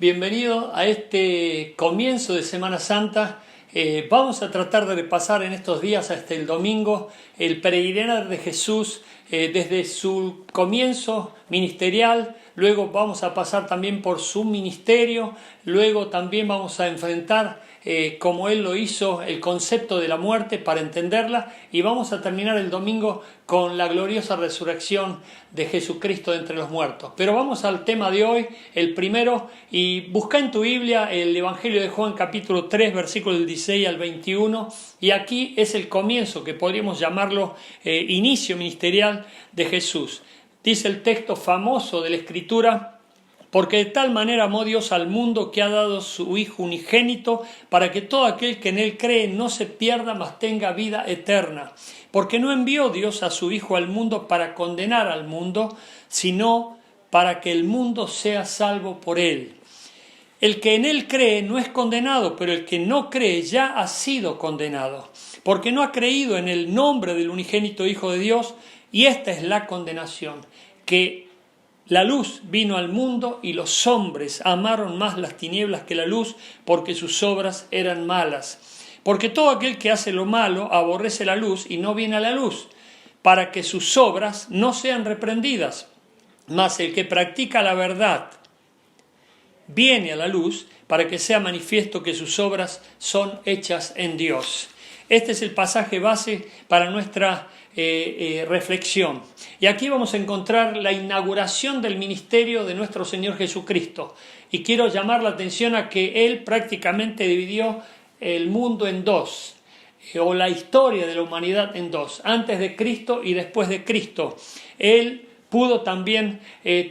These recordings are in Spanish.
Bienvenido a este comienzo de Semana Santa. Vamos a tratar de repasar en estos días hasta el domingo el peregrinar de Jesús desde su comienzo ministerial. Luego vamos a pasar también por su ministerio. Luego también vamos a enfrentar como Él lo hizo, el concepto de la muerte para entenderla, y vamos a terminar el domingo con la gloriosa resurrección de Jesucristo de entre los muertos. Pero vamos al tema de hoy, el primero, y busca en tu Biblia el Evangelio de Juan capítulo 3, versículos del 16 al 21, y aquí es el comienzo, que podríamos llamarlo inicio ministerial de Jesús. Dice el texto famoso de la Escritura: porque de tal manera amó Dios al mundo que ha dado su Hijo unigénito, para que todo aquel que en Él cree no se pierda, mas tenga vida eterna. Porque no envió Dios a su Hijo al mundo para condenar al mundo, sino para que el mundo sea salvo por Él. El que en Él cree no es condenado, pero el que no cree ya ha sido condenado, porque no ha creído en el nombre del unigénito Hijo de Dios, y esta es la condenación, que la luz vino al mundo y los hombres amaron más las tinieblas que la luz, porque sus obras eran malas. Porque todo aquel que hace lo malo aborrece la luz y no viene a la luz, para que sus obras no sean reprendidas. Mas el que practica la verdad viene a la luz, para que sea manifiesto que sus obras son hechas en Dios. Este es el pasaje base para nuestra reflexión. Y aquí vamos a encontrar la inauguración del ministerio de nuestro Señor Jesucristo. Y quiero llamar la atención a que Él prácticamente dividió el mundo en dos, o la historia de la humanidad en dos, antes de Cristo y después de Cristo. Él pudo también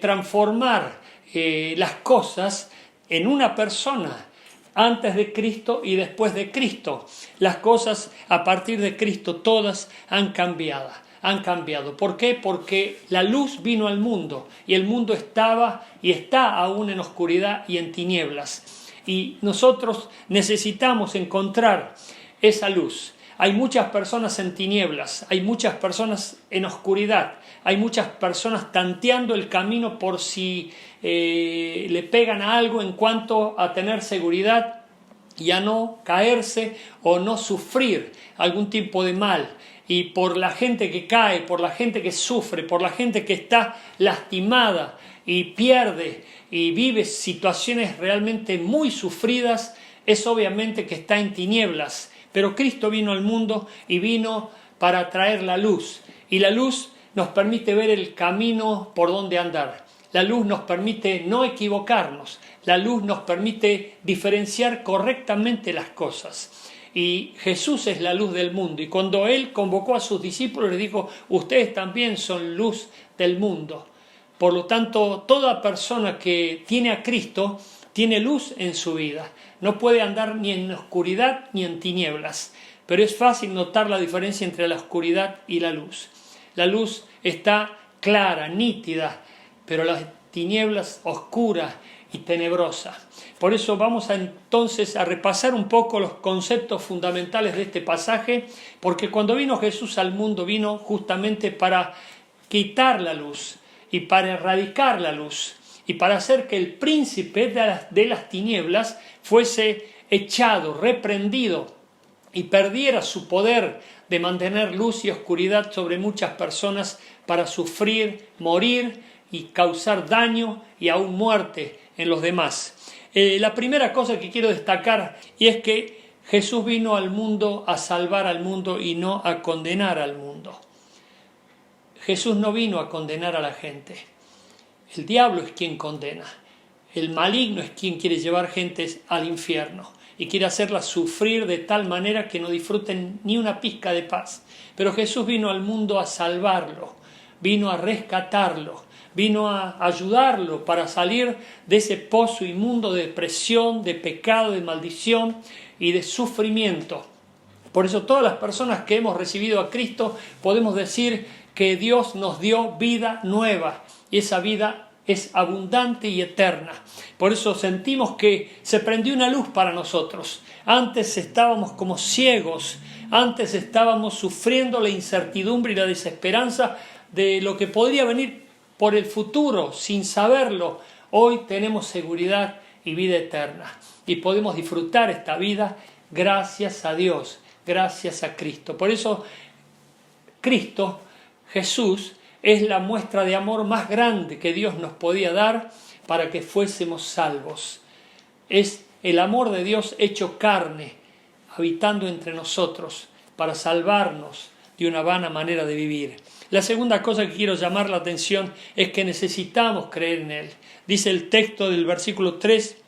transformar las cosas en una persona, antes de Cristo y después de Cristo. Las cosas a partir de Cristo todas han cambiado. ¿Por qué? Porque la luz vino al mundo y el mundo estaba y está aún en oscuridad y en tinieblas. Y nosotros necesitamos encontrar esa luz. Hay muchas personas en tinieblas, hay muchas personas en oscuridad, hay muchas personas tanteando el camino por si le pegan a algo en cuanto a tener seguridad y a no caerse o no sufrir algún tipo de mal. Y por la gente que cae, por la gente que sufre, por la gente que está lastimada y pierde y vive situaciones realmente muy sufridas, es obviamente que está en tinieblas. Pero Cristo vino al mundo y vino para traer la luz. Y la luz nos permite ver el camino por donde andar. La luz nos permite no equivocarnos. La luz nos permite diferenciar correctamente las cosas. Y Jesús es la luz del mundo. Y cuando Él convocó a sus discípulos, les dijo: ustedes también son luz del mundo. Por lo tanto, toda persona que tiene a Cristo tiene luz en su vida. No puede andar ni en oscuridad ni en tinieblas. Pero es fácil notar la diferencia entre la oscuridad y la luz. La luz está clara, nítida, pero las tinieblas oscura y tenebrosa. Por eso vamos entonces a repasar un poco los conceptos fundamentales de este pasaje, porque cuando vino Jesús al mundo vino justamente para quitar la luz y para erradicar la luz y para hacer que el príncipe de las tinieblas fuese echado, reprendido y perdiera su poder de mantener luz y oscuridad sobre muchas personas para sufrir, morir y causar daño y aún muerte en los demás. La primera cosa que quiero destacar y es que Jesús vino al mundo a salvar al mundo y no a condenar al mundo. Jesús no vino a condenar a la gente. El diablo es quien condena. El maligno es quien quiere llevar gente al infierno y quiere hacerlas sufrir de tal manera que no disfruten ni una pizca de paz. Pero Jesús vino al mundo a salvarlo, vino a rescatarlo, vino a ayudarlo para salir de ese pozo inmundo de depresión, de pecado, de maldición y de sufrimiento. Por eso todas las personas que hemos recibido a Cristo podemos decir que Dios nos dio vida nueva y esa vida es abundante y eterna. Por eso sentimos que se prendió una luz para nosotros. Antes estábamos como ciegos, antes estábamos sufriendo la incertidumbre y la desesperanza de lo que podría venir por el futuro sin saberlo. Hoy tenemos seguridad y vida eterna. Y podemos disfrutar esta vida gracias a Dios, gracias a Cristo. Por eso Cristo, Jesús, es la muestra de amor más grande que Dios nos podía dar para que fuésemos salvos. Es el amor de Dios hecho carne, habitando entre nosotros, para salvarnos de una vana manera de vivir. La segunda cosa que quiero llamar la atención es que necesitamos creer en Él. Dice el texto del versículo 3,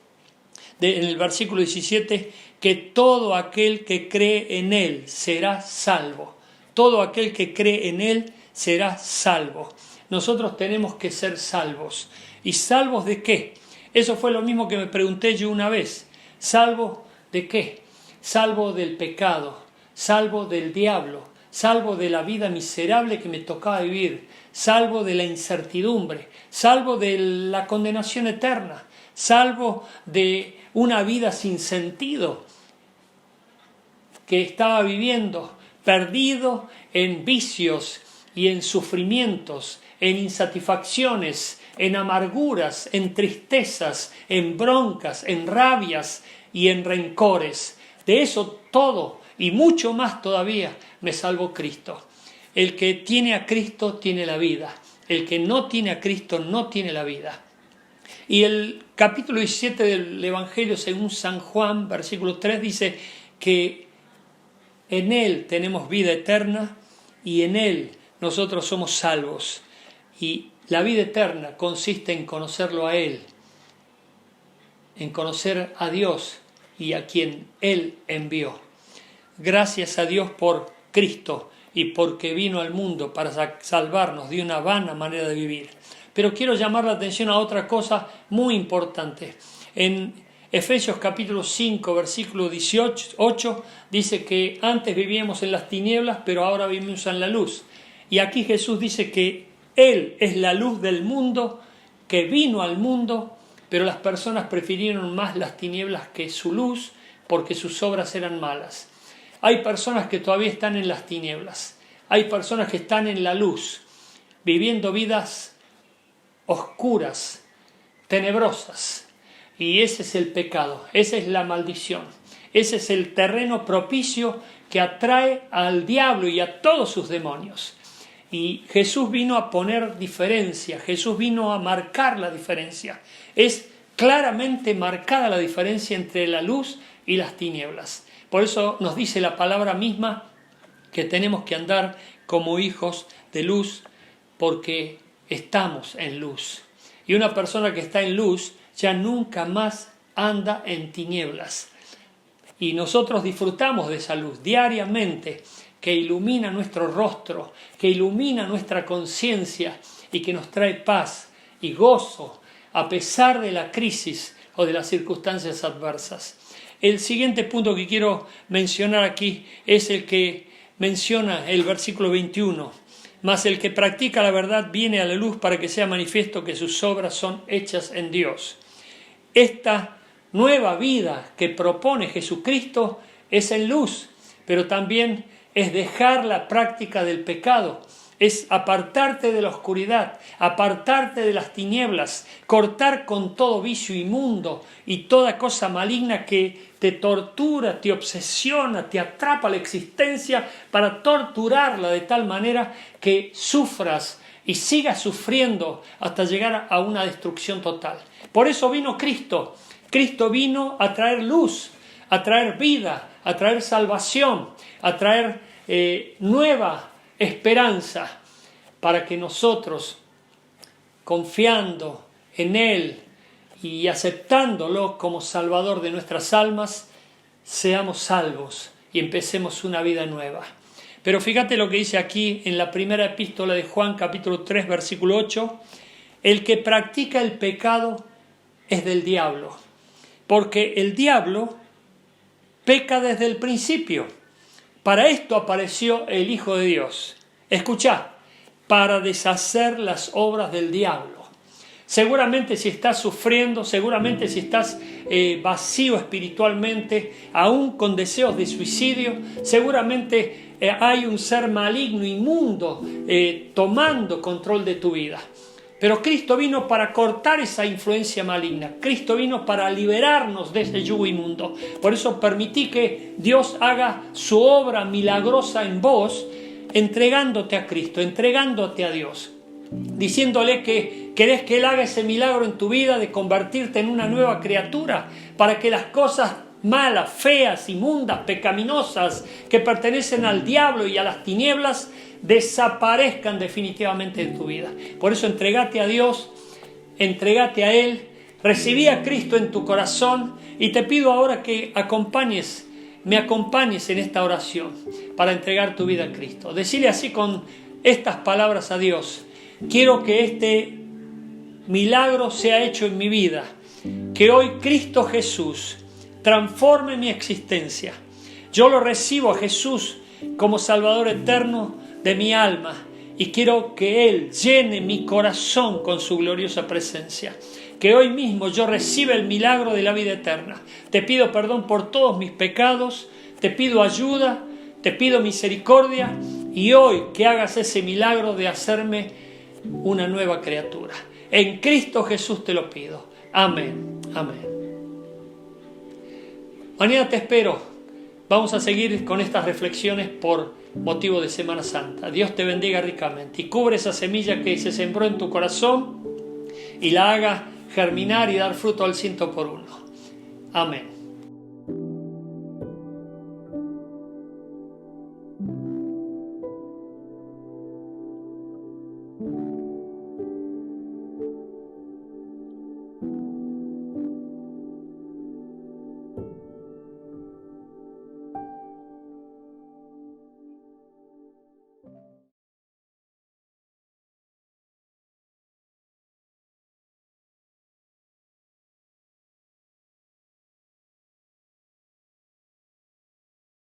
en el versículo 17, que todo aquel que cree en Él será salvo. Todo aquel que cree en Él será salvo. Nosotros tenemos que ser salvos. ¿Y salvos de qué? Eso fue lo mismo que me pregunté yo una vez. ¿Salvo de qué? Salvo del pecado, salvo del diablo, salvo de la vida miserable que me tocaba vivir, salvo de la incertidumbre, salvo de la condenación eterna, salvo de una vida sin sentido que estaba viviendo, perdido en vicios y en sufrimientos, en insatisfacciones, en amarguras, en tristezas, en broncas, en rabias y en rencores. De eso todo y mucho más todavía me salvó Cristo. El que tiene a Cristo tiene la vida. El que no tiene a Cristo no tiene la vida. Y el capítulo 17 del Evangelio según San Juan, versículo 3, dice que en Él tenemos vida eterna y en Él nosotros somos salvos. Y la vida eterna consiste en conocerlo a Él, en conocer a Dios y a quien Él envió. Gracias a Dios por Cristo y porque vino al mundo para salvarnos de una vana manera de vivir. Pero quiero llamar la atención a otra cosa muy importante. En Efesios capítulo 5, versículo 18, dice que antes vivíamos en las tinieblas, pero ahora vivimos en la luz. Y aquí Jesús dice que Él es la luz del mundo, que vino al mundo, pero las personas prefirieron más las tinieblas que su luz porque sus obras eran malas. Hay personas que todavía están en las tinieblas. Hay personas que están en la luz, viviendo vidas oscuras, tenebrosas. Y ese es el pecado, esa es la maldición. Ese es el terreno propicio que atrae al diablo y a todos sus demonios. Y Jesús vino a poner diferencia, Jesús vino a marcar la diferencia. Es claramente marcada la diferencia entre la luz y las tinieblas. Por eso nos dice la palabra misma que tenemos que andar como hijos de luz porque estamos en luz. Y una persona que está en luz ya nunca más anda en tinieblas. Y nosotros disfrutamos de esa luz diariamente, que ilumina nuestro rostro, que ilumina nuestra conciencia y que nos trae paz y gozo a pesar de la crisis o de las circunstancias adversas. El siguiente punto que quiero mencionar aquí es el que menciona el versículo 21. Mas el que practica la verdad viene a la luz para que sea manifiesto que sus obras son hechas en Dios. Esta nueva vida que propone Jesucristo es en luz, pero también es dejar la práctica del pecado, es apartarte de la oscuridad, apartarte de las tinieblas, cortar con todo vicio inmundo y toda cosa maligna que te tortura, te obsesiona, te atrapa la existencia para torturarla de tal manera que sufras y sigas sufriendo hasta llegar a una destrucción total. Por eso vino Cristo. Cristo vino a traer luz, a traer vida, a traer salvación, a traer nueva esperanza para que nosotros, confiando en Él y aceptándolo como Salvador de nuestras almas, seamos salvos y empecemos una vida nueva. Pero fíjate lo que dice aquí en la primera epístola de Juan, capítulo 3, versículo 8. El que practica el pecado es del diablo, porque el diablo peca desde el principio. Para esto apareció el Hijo de Dios. Escuchá, para deshacer las obras del diablo. Seguramente si estás sufriendo, seguramente si estás vacío espiritualmente, aún con deseos de suicidio, seguramente hay un ser maligno, inmundo, tomando control de tu vida. Pero Cristo vino para cortar esa influencia maligna. Cristo vino para liberarnos de ese yugo inmundo. Por eso permití que Dios haga su obra milagrosa en vos, entregándote a Cristo, entregándote a Dios, diciéndole que querés que Él haga ese milagro en tu vida de convertirte en una nueva criatura, para que las cosas malas, feas, inmundas, pecaminosas, que pertenecen al diablo y a las tinieblas, desaparezcan definitivamente de tu vida. Por eso entregate a Dios, entregate a Él, recibí a Cristo en tu corazón y te pido ahora que me acompañes en esta oración para entregar tu vida a Cristo. Decile así con estas palabras a Dios: quiero que este milagro sea hecho en mi vida, que hoy Cristo Jesús transforme mi existencia. Yo lo recibo a Jesús como Salvador eterno de mi alma y quiero que Él llene mi corazón con su gloriosa presencia. Que hoy mismo yo reciba el milagro de la vida eterna. Te pido perdón por todos mis pecados, te pido ayuda, te pido misericordia y hoy que hagas ese milagro de hacerme una nueva criatura. En Cristo Jesús te lo pido. Amén. Amén. Mañana te espero. Vamos a seguir con estas reflexiones por motivo de Semana Santa. Dios te bendiga ricamente y cubre esa semilla que se sembró en tu corazón y la haga germinar y dar fruto al 100 por 1. Amén.